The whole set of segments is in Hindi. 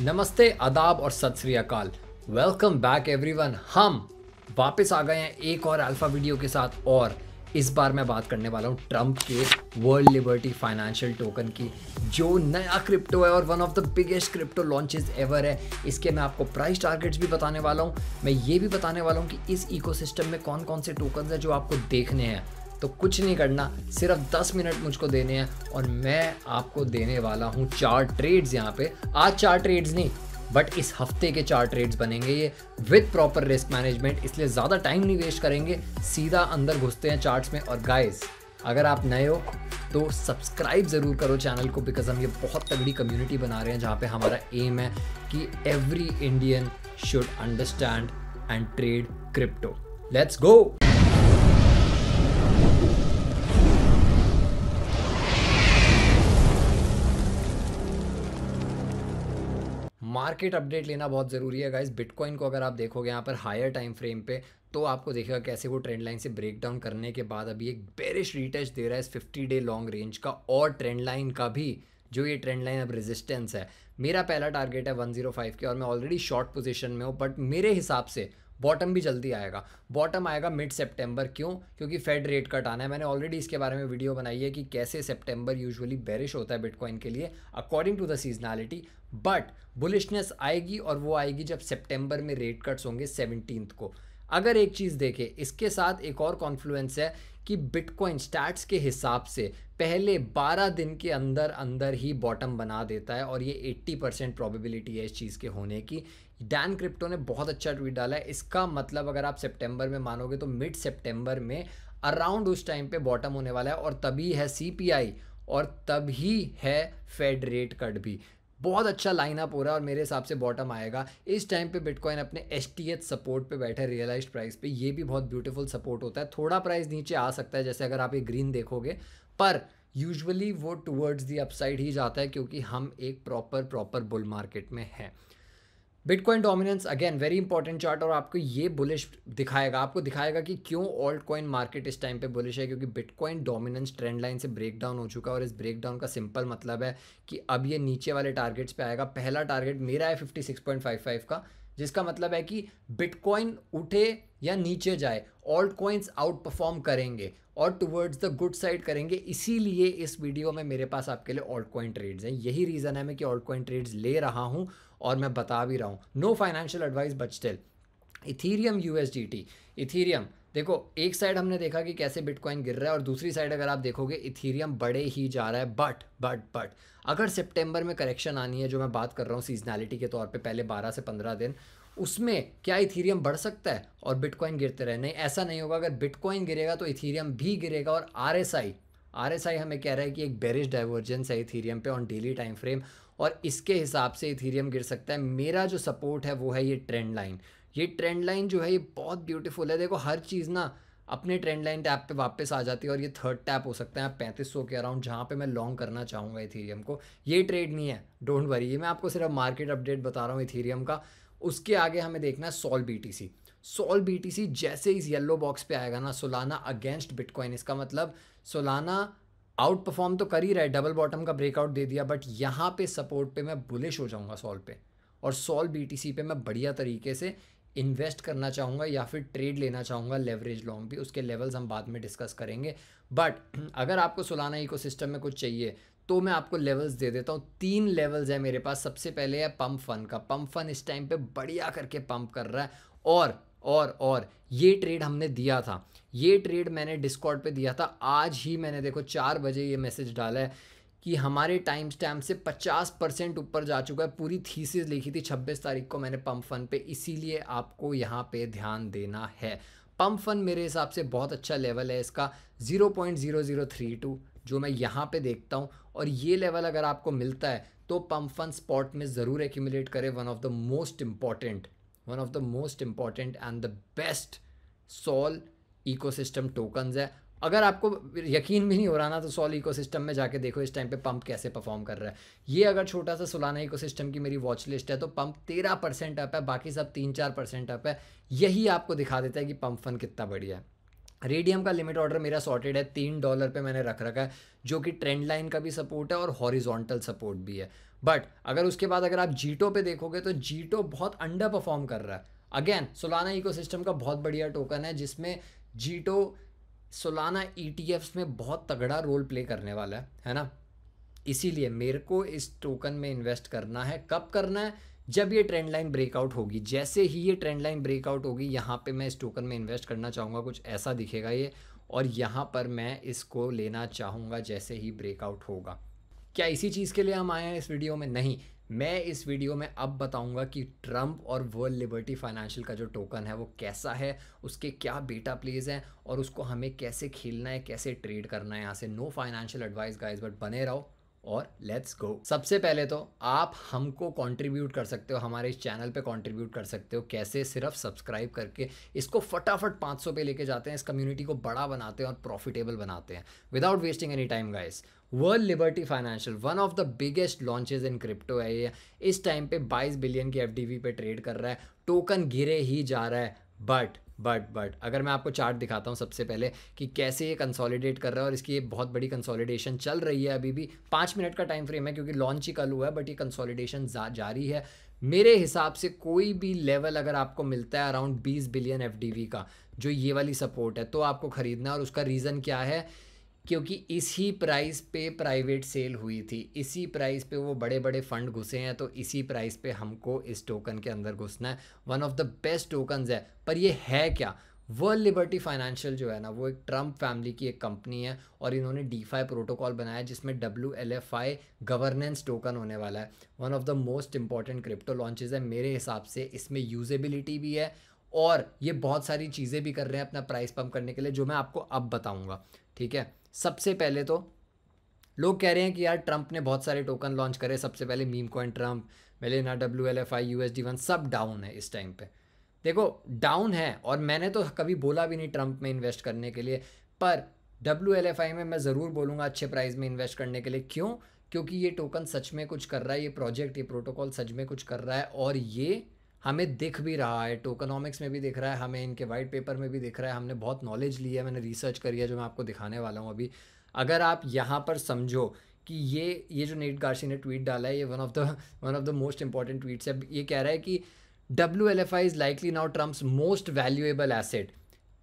नमस्ते, आदाब और सत श्री अकाल। Welcome back everyone. हम वापस आ गए हैं एक और अल्फा वीडियो के साथ और इस बार मैं बात करने वाला हूँ ट्रम्प के वर्ल्ड लिबर्टी फाइनेंशियल टोकन की, जो नया क्रिप्टो है और one of the biggest crypto launches ever है। इसके मैं आपको प्राइस टारगेट्स भी बताने वाला हूँ। मैं ये भी बताने वाला हूँ कि इस इकोसिस्टम में कौन कौन से टोकन्स हैं जो आपको देखने हैं। तो कुछ नहीं करना, सिर्फ 10 मिनट मुझको देने हैं और मैं आपको देने वाला हूँ 4 ट्रेड्स। यहाँ पे आज 4 ट्रेड्स नहीं बट इस हफ्ते के 4 ट्रेड्स बनेंगे ये विद प्रॉपर रिस्क मैनेजमेंट, इसलिए ज़्यादा टाइम नहीं वेस्ट करेंगे, सीधा अंदर घुसते हैं चार्ट्स में। और गाइस, अगर आप नए हो तो सब्सक्राइब ज़रूर करो चैनल को, बिकॉज हम ये बहुत तगड़ी कम्युनिटी बना रहे हैं जहाँ पे हमारा एम है कि every Indian should understand and trade crypto. Let's go. Market update लेना बहुत ज़रूरी है गाइस। बिटकॉइन को अगर आप देखोगे यहाँ पर हायर टाइम फ्रेम पे तो आपको देखेगा कैसे वो ट्रेंड लाइन से ब्रेक डाउन करने के बाद अभी एक बेरिश रीटेस्ट दे रहा है इस 50 डे लॉन्ग रेंज का और ट्रेंड लाइन का भी। जो ये ट्रेंड लाइन अब रेजिस्टेंस है, मेरा पहला टारगेट है 105 के और मैं ऑलरेडी शॉर्ट पोजीशन में हूँ, बट मेरे हिसाब से बॉटम भी जल्दी आएगा। बॉटम आएगा मिड सितंबर। क्यों? क्योंकि फेड रेट कट आना है। मैंने ऑलरेडी इसके बारे में वीडियो बनाई है कि कैसे सितंबर यूजुअली बेरिश होता है बिटकॉइन के लिए according to the seasonality, but bullishness आएगी और वो आएगी जब सितंबर में रेट कट्स होंगे 17 को। अगर एक चीज़ देखें, इसके साथ एक और कॉन्फ्लुएंस है कि बिटकॉइन स्टैट्स के हिसाब से पहले 12 दिन के अंदर अंदर ही बॉटम बना देता है और ये 80% प्रोबेबिलिटी है इस चीज़ के होने की। डैन क्रिप्टो ने बहुत अच्छा ट्वीट डाला है। इसका मतलब अगर आप सितंबर में मानोगे तो मिड सितंबर में अराउंड उस टाइम पे बॉटम होने वाला है और तभी है सीपीआई और तभी है फेड रेट कट भी। बहुत अच्छा लाइनअप हो रहा है और मेरे हिसाब से बॉटम आएगा इस टाइम पे। बिटकॉइन अपने एसटीएच सपोर्ट पे बैठा है, रियलाइज्ड प्राइस पे। ये भी बहुत ब्यूटीफुल सपोर्ट होता है। थोड़ा प्राइस नीचे आ सकता है जैसे अगर आप ये ग्रीन देखोगे, पर यूजुअली वो टुवर्ड्स दी अपसाइड ही जाता है क्योंकि हम एक प्रॉपर बुल मार्केट में हैं। Bitcoin dominance again very important chart और आपको ये बुलिश दिखाएगा, आपको दिखाएगा कि क्यों ऑल्ट कॉइन मार्केट इस टाइम पे बुलिश है, क्योंकि बिटकॉइन डोमिनेंस ट्रेंड लाइन से ब्रेक डाउन हो चुका है और इस ब्रेक डाउन का सिंपल मतलब है कि अब ये नीचे वाले टारगेट्स पे आएगा। पहला टारगेट मेरा है 56.55 का, जिसका मतलब है कि बिटकॉइन उठे या नीचे जाए ऑल्ट कॉइन्स आउट परफॉर्म करेंगे और टुवर्ड्स द गुड साइड करेंगे। इसीलिए इस वीडियो में मेरे पास आपके लिए ऑल्ट कॉइन ट्रेड्स हैं। यही रीज़न है मैं कि ऑल्ट कॉइन ट्रेड्स ले रहा हूँ और मैं बता भी रहा हूँ। No financial advice but still. Ethereum USDT. Ethereum देखो, एक साइड हमने देखा कि कैसे बिटकॉइन गिर रहा है और दूसरी साइड अगर आप देखोगे इथीरियम बढ़े ही जा रहा है। बट अगर सितंबर में करेक्शन आनी है, जो मैं बात कर रहा हूँ सीजनैलिटी के तौर पे पहले 12 से 15 दिन, उसमें क्या इथीरियम बढ़ सकता है और बिटकॉइन गिरते रहे? नहीं, ऐसा नहीं होगा। अगर बिटकॉइन गिरेगा तो इथीरियम भी गिरेगा और आरएसआई हमें कह रहा है कि एक बेरिश डाइवर्जेंस है इथीरियम पे ऑन डेली टाइम फ्रेम और इसके हिसाब से इथीरियम गिर सकता है। मेरा जो सपोर्ट है वो है ये ट्रेंड लाइन। ये ट्रेंड लाइन जो है ये बहुत ब्यूटीफुल है। देखो, हर चीज़ ना अपने ट्रेंड लाइन टैप पे वापस आ जाती है और ये थर्ड टैप हो सकता है 3500 के अराउंड, जहाँ पे मैं लॉन्ग करना चाहूँगा इथीरियम को। ये ट्रेड नहीं है, डोंट वरी, ये मैं आपको सिर्फ मार्केट अपडेट बता रहा हूँ इथीरियम का। उसके आगे हमें देखना है सोल बीटीसी। सोल बीटीसी जैसे इस येलो बॉक्स पे आएगा ना, सोलाना अगेंस्ट बिटकॉइन, इसका मतलब सोलाना आउट परफॉर्म तो कर ही रहा है, डबल बॉटम का ब्रेकआउट दे दिया, बट यहाँ पे सपोर्ट पे मैं बुलिश हो जाऊँगा सोल पे और सोल बीटीसी पे मैं बढ़िया तरीके से इन्वेस्ट करना चाहूँगा या फिर ट्रेड लेना चाहूँगा, लेवरेज लॉन्ग भी। उसके लेवल्स हम बाद में डिस्कस करेंगे। बट अगर आपको सोलाना इकोसिस्टम में कुछ चाहिए तो मैं आपको लेवल्स दे देता हूँ। 3 लेवल्स है मेरे पास। सबसे पहले है पंप फन का। पंप फन इस टाइम पे बढ़िया करके पंप कर रहा है और ये ट्रेड हमने दिया था, ये ट्रेड मैंने डिस्कॉर्ड पे दिया था। आज ही मैंने देखो 4 बजे ये मैसेज डाला है कि हमारे टाइम स्टैम्प से 50% ऊपर जा चुका है। पूरी थीसिस लिखी थी 26 तारीख को मैंने पंप फन पे, इसीलिए आपको यहाँ पे ध्यान देना है। पंप फन मेरे हिसाब से बहुत अच्छा लेवल है इसका 0.0032 जो मैं यहाँ पे देखता हूँ, और ये लेवल अगर आपको मिलता है तो पंप फन स्पॉट में ज़रूर एक्यूमुलेट करें। One of the most important and the best Sol ecosystem tokens है। अगर आपको यकीन भी नहीं हो रहा ना, तो सोल इकोसिस्टम में जाके देखो इस टाइम पे पंप कैसे परफॉर्म कर रहा है। ये अगर छोटा सा सोलाना इकोसिस्टम की मेरी वॉच लिस्ट है तो पंप 13% अप है, बाकी सब 3-4% अप है। यही आपको दिखा देता है कि पंप फन कितना बढ़िया है। रेडियम का लिमिट ऑर्डर मेरा सॉर्टेड है, $3 पे मैंने रख रखा है, जो कि ट्रेंड लाइन का भी सपोर्ट है और हॉरिजॉन्टल सपोर्ट भी है। बट अगर उसके बाद अगर आप जीटो पे देखोगे तो जीटो बहुत अंडर परफॉर्म कर रहा है। अगेन सोलाना इकोसिस्टम का बहुत बढ़िया टोकन है जिसमें जीटो सोलाना ईटीएफ्स में बहुत तगड़ा रोल प्ले करने वाला है ना। इसीलिए मेरे को इस टोकन में इन्वेस्ट करना है। कब करना है? जब ये ट्रेंड लाइन ब्रेकआउट होगी। जैसे ही ये ट्रेंड लाइन ब्रेकआउट होगी यहाँ पे मैं इस टोकन में इन्वेस्ट करना चाहूँगा। कुछ ऐसा दिखेगा ये, और यहाँ पर मैं इसको लेना चाहूँगा जैसे ही ब्रेकआउट होगा। क्या इसी चीज़ के लिए हम आए हैं इस वीडियो में? नहीं, मैं इस वीडियो में अब बताऊंगा कि ट्रम्प और वर्ल्ड लिबर्टी फाइनेंशियल का जो टोकन है वो कैसा है, उसके क्या बेटा प्लेज हैं और उसको हमें कैसे खेलना है, कैसे ट्रेड करना है। यहाँ से no financial advice guys, but बने रहो और लेट्स गो। सबसे पहले तो आप हमको कंट्रीब्यूट कर सकते हो, हमारे इस चैनल पे कंट्रीब्यूट कर सकते हो। कैसे? सिर्फ सब्सक्राइब करके इसको फटाफट 500 पे लेके जाते हैं, इस कम्युनिटी को बड़ा बनाते हैं और प्रॉफिटेबल बनाते हैं without wasting any time guys. World liberty financial one of the biggest launches in crypto है ये। इस टाइम पे 22 बिलियन की एफडीवी पे ट्रेड कर रहा है, टोकन गिरे ही जा रहा है। बट अगर मैं आपको चार्ट दिखाता हूँ सबसे पहले कि कैसे ये कंसोलिडेट कर रहा है, और इसकी ये बहुत बड़ी कंसोलिडेशन चल रही है। अभी भी 5 मिनट का टाइम फ्रेम है क्योंकि लॉन्च ही कल हुआ है, बट ये कंसोलिडेशन जारी है। मेरे हिसाब से कोई भी लेवल अगर आपको मिलता है अराउंड 20 बिलियन एफडीवी का, जो ये वाली सपोर्ट है, तो आपको ख़रीदना है। और उसका रीज़न क्या है? क्योंकि इसी प्राइस पे प्राइवेट सेल हुई थी, इसी प्राइस पे वो बड़े बड़े फंड घुसे हैं, तो इसी प्राइस पे हमको इस टोकन के अंदर घुसना है। One of the best tokens है। पर ये है क्या? वर्ल्ड लिबर्टी फाइनेंशियल जो है ना, वो एक ट्रम्प फैमिली की एक कंपनी है और इन्होंने डीफाई प्रोटोकॉल बनाया जिसमें WLFI गवर्नेंस टोकन होने वाला है। One of the most important crypto launches है मेरे हिसाब से। इसमें यूजेबिलिटी भी है और ये बहुत सारी चीज़ें भी कर रहे हैं अपना प्राइस पम्प करने के लिए, जो मैं आपको अब बताऊँगा। ठीक है, सबसे पहले तो लोग कह रहे हैं कि यार ट्रंप ने बहुत सारे टोकन लॉन्च करे। सबसे पहले meme coin Trump, Melania, WLFI, USD1 सब डाउन है इस टाइम पे। देखो डाउन है, और मैंने तो कभी बोला भी नहीं ट्रंप में इन्वेस्ट करने के लिए, पर WLFI में मैं ज़रूर बोलूँगा अच्छे प्राइस में इन्वेस्ट करने के लिए। क्यों? क्योंकि ये टोकन सच में कुछ कर रहा है, ये प्रोजेक्ट, ये प्रोटोकॉल सच में कुछ कर रहा है, और ये हमें दिख भी रहा है। टोकनॉमिक्स में भी दिख रहा है, हमें इनके वाइट पेपर में भी दिख रहा है। हमने बहुत नॉलेज ली है, मैंने रिसर्च करी है, जो मैं आपको दिखाने वाला हूँ अभी। अगर आप यहाँ पर समझो कि ये जो नेट गार्सी ने ट्वीट डाला है, ये one of the most important tweets है। ये कह रहा है कि WLFI is likely now Trump's most valuable asset.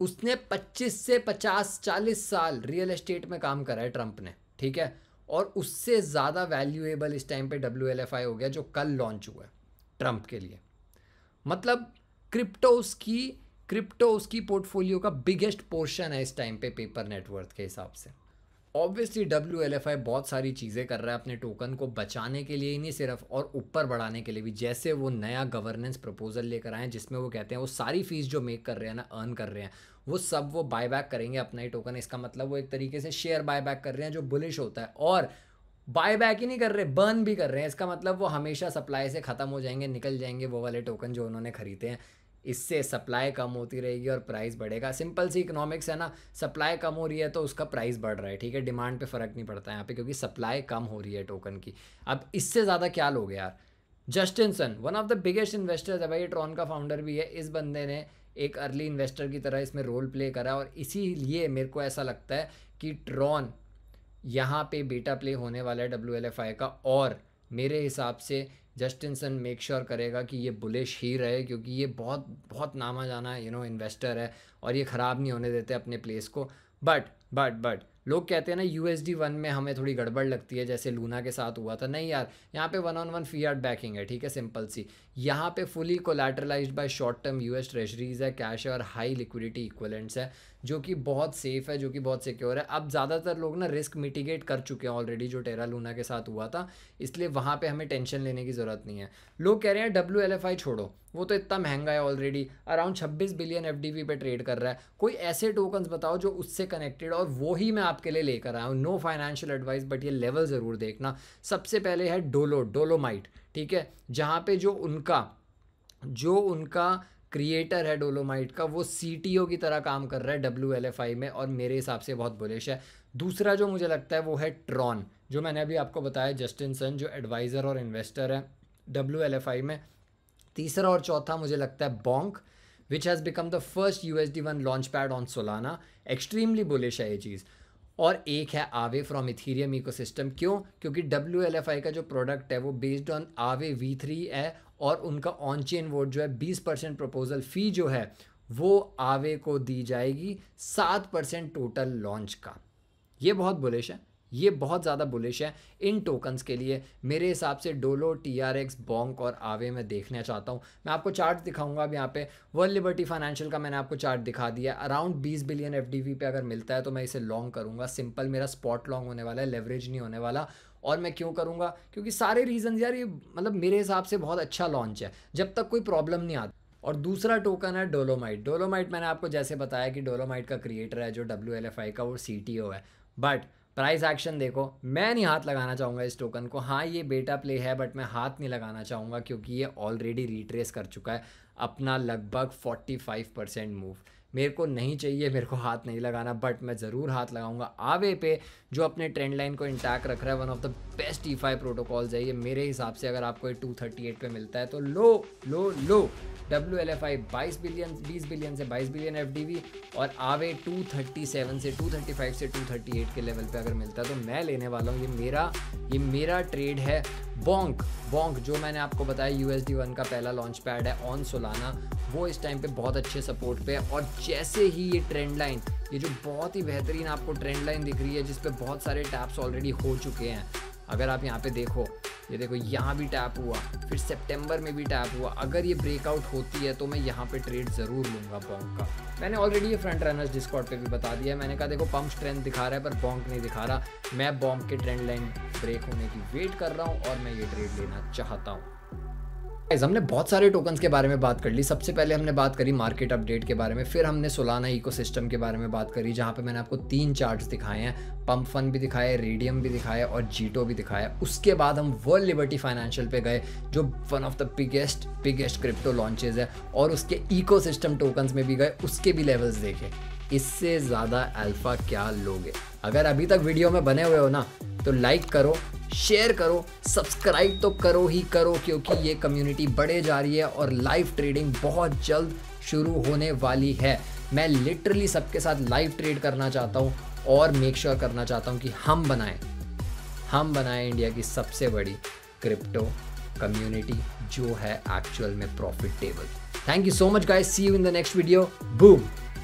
उसने 25 से 50-40 साल रियल एस्टेट में काम करा है ट्रंप ने, ठीक है, और उससे ज़्यादा वैल्यूएबल इस टाइम पे WLFI हो गया, जो कल लॉन्च हुआ है ट्रंप के लिए। मतलब क्रिप्टो उसकी पोर्टफोलियो का बिगेस्ट पोर्शन है इस टाइम पे पेपर नेटवर्थ के हिसाब से। ऑब्वियसली WLFI बहुत सारी चीज़ें कर रहा है अपने टोकन को बचाने के लिए ही नहीं सिर्फ, और ऊपर बढ़ाने के लिए भी। जैसे वो नया गवर्नेंस प्रपोजल लेकर आए हैं जिसमें वो कहते हैं वो सारी फीस जो मेक कर रहे हैं ना, अर्न कर रहे हैं, वो सब वो बाय बैक करेंगे अपना ही टोकन। इसका मतलब वो एक तरीके से शेयर बाय बैक कर रहे हैं, जो बुलिश होता है। और बाय बैक ही नहीं कर रहे, बर्न भी कर रहे हैं। इसका मतलब वो हमेशा सप्लाई से ख़त्म हो जाएंगे, निकल जाएंगे वो वाले टोकन जो उन्होंने खरीदे हैं। इससे सप्लाई कम होती रहेगी और प्राइस बढ़ेगा। सिंपल सी इकोनॉमिक्स है ना, सप्लाई कम हो रही है तो उसका प्राइस बढ़ रहा है, ठीक है। डिमांड पे फ़र्क नहीं पड़ता यहाँ पे, क्योंकि सप्लाई कम हो रही है टोकन की। अब इससे ज़्यादा क्या लोगे यार? Justin Sun one of the biggest investors है भाई, ट्रॉन का फाउंडर भी है। इस बंदे ने एक अर्ली इन्वेस्टर की तरह इसमें रोल प्ले करा, और इसीलिए मेरे को ऐसा लगता है कि ट्रॉन यहाँ पे बेटा प्ले होने वाला है WLFI का। और मेरे हिसाब से जस्टिन सन मेक श्योर करेगा कि ये बुलिश ही रहे, क्योंकि ये बहुत बहुत नामा जाना इन्वेस्टर है, और ये ख़राब नहीं होने देते अपने प्लेस को। बट लोग कहते हैं ना USD1 में हमें थोड़ी गड़बड़ लगती है, जैसे लूना के साथ हुआ था। नहीं यार, यहाँ पे 1-on-1 फियाट बैकिंग है, ठीक है, सिंपल सी। यहाँ पे fully collateralized by short term US treasuries है, कैश है, और हाई लिक्विडिटी इक्विवेलेंट्स है, जो कि बहुत सेफ़ है, जो कि बहुत सिक्योर है। अब ज़्यादातर लोग ना रिस्क मिटिगेट कर चुके हैं ऑलरेडी, जो टेरा लूना के साथ हुआ था, इसलिए वहाँ पे हमें टेंशन लेने की ज़रूरत नहीं है। लोग कह रहे हैं WLFI छोड़ो, वो तो इतना महंगा है ऑलरेडी, अराउंड 26 बिलियन FDV पे ट्रेड कर रहा है। कोई ऐसे टोकन्स बताओ जो उससे कनेक्टेड, और वो ही मैं आपके लिए लेकर आया हूँ। नो फाइनेंशियल एडवाइस, बट ये लेवल ज़रूर देखना। सबसे पहले है डोलोमाइट, ठीक है, जहाँ पे जो उनका क्रिएटर है डोलोमाइट का, वो CTO की तरह काम कर रहा है WLFI में, और मेरे हिसाब से बहुत बुलिश है। दूसरा जो मुझे लगता है वो है ट्रॉन, जो मैंने अभी आपको बताया, जस्टिन सन जो एडवाइज़र और इन्वेस्टर है WLFI में। तीसरा और चौथा मुझे लगता है Bonk, which has become the first USD1 launch pad on Solana. Extremely bullish है ये चीज़। और एक है आवे फ्रॉम इथीरियम इकोसिस्टम। क्यों? क्योंकि WLFI का जो प्रोडक्ट है वो बेस्ड ऑन आवे V3 है और उनका ऑन चेन वोट जो है 20% प्रपोजल फ़ी जो है वो आवे को दी जाएगी 7% टोटल लॉन्च का। ये बहुत बुलिश है, ये बहुत ज़्यादा बुलिश है इन टोकन्स के लिए। मेरे हिसाब से डोलो, TRX, बोंक और आवे में देखना चाहता हूँ। मैं आपको चार्ट दिखाऊंगा अब यहाँ पे। वर्ल्ड लिबर्टी फाइनेंशियल का मैंने आपको चार्ट दिखा दिया। अराउंड 20 बिलियन FDV पे अगर मिलता है तो मैं इसे लॉन्ग करूँगा। सिंपल, मेरा स्पॉट लॉन्ग होने वाला है, लेवरेज नहीं होने वाला। और मैं क्यों करूँगा? क्योंकि सारे रीजन यार, ये मतलब मेरे हिसाब से बहुत अच्छा लॉन्च है जब तक कोई प्रॉब्लम नहीं आती। और दूसरा टोकन है डोलोमाइट। डोलोमाइट मैंने आपको जैसे बताया कि डोलोमाइट का क्रिएटर है जो WLFI का, वो CTO है। बट प्राइस एक्शन देखो, मैं नहीं हाथ लगाना चाहूँगा इस टोकन को। हाँ, ये बेटा प्ले है बट मैं हाथ नहीं लगाना चाहूँगा क्योंकि ये ऑलरेडी रिट्रेस कर चुका है अपना लगभग 45% मूव। मेरे को नहीं चाहिए, मेरे को हाथ नहीं लगाना, बट मैं ज़रूर हाथ लगाऊंगा आवे पे जो अपने ट्रेंड लाइन को इंटैक्ट रख रहा है। One of the best DeFi protocols है ये मेरे हिसाब से। अगर आपको ये 238 पे मिलता है तो लो WLFI 20 बिलियन से 22 बिलियन FDV और आवे 237 से 235 से 238 के लेवल पे अगर मिलता है तो मैं लेने वाला हूँ। ये मेरा ट्रेड है। बोंक जो मैंने आपको बताया USD1 का पहला लॉन्च पैड है ऑन सोलाना, वो इस टाइम पे बहुत अच्छे सपोर्ट पे है। और जैसे ही ये ट्रेंड लाइन, ये जो बहुत ही बेहतरीन आपको ट्रेंड लाइन दिख रही है जिस पे बहुत सारे टैप्स ऑलरेडी हो चुके हैं, अगर आप यहाँ पे देखो, ये देखो यहाँ भी टैप हुआ, फिर सितंबर में भी टैप हुआ। अगर ये ब्रेकआउट होती है तो मैं यहाँ पे ट्रेड ज़रूर लूँगा बोंक का। मैंने ऑलरेडी ये फ्रंट रनर्स डिस्कॉर्ड पे भी बता दिया है। मैंने कहा देखो पंप स्ट्रेंथ दिखा रहा है पर बोंक नहीं दिखा रहा। मैं बोंक के ट्रेंड लाइन ब्रेक होने की वेट कर रहा हूँ और मैं ये ट्रेड लेना चाहता हूँ। हमने बहुत सारे टोकन्स के बारे में बात कर ली। सबसे पहले हमने बात करी मार्केट अपडेट के बारे में, फिर हमने सोलाना इकोसिस्टम के बारे में बात करी जहाँ पे मैंने आपको 3 चार्ट्स दिखाए हैं। पंप फन भी दिखाया, रेडियम भी दिखाया और जीटो भी दिखाया। उसके बाद हम वर्ल्ड लिबर्टी फाइनेंशियल पे गए जो one of the biggest crypto launches है, और उसके इकोसिस्टम टोकन्स में भी गए, उसके भी लेवल्स देखे। इससे ज़्यादा अल्फा क्या लोगे? अगर अभी तक वीडियो में बने हुए हो ना तो लाइक करो, शेयर करो, सब्सक्राइब तो करो ही करो, क्योंकि ये कम्युनिटी बढ़े जा रही है और लाइव ट्रेडिंग बहुत जल्द शुरू होने वाली है। मैं लिटरली सबके साथ लाइव ट्रेड करना चाहता हूँ और मेक श्योर करना चाहता हूँ कि हम बनाएं इंडिया की सबसे बड़ी क्रिप्टो कम्युनिटी जो है एक्चुअल में profitable. Thank you so much guys, see you in the next video. Boom.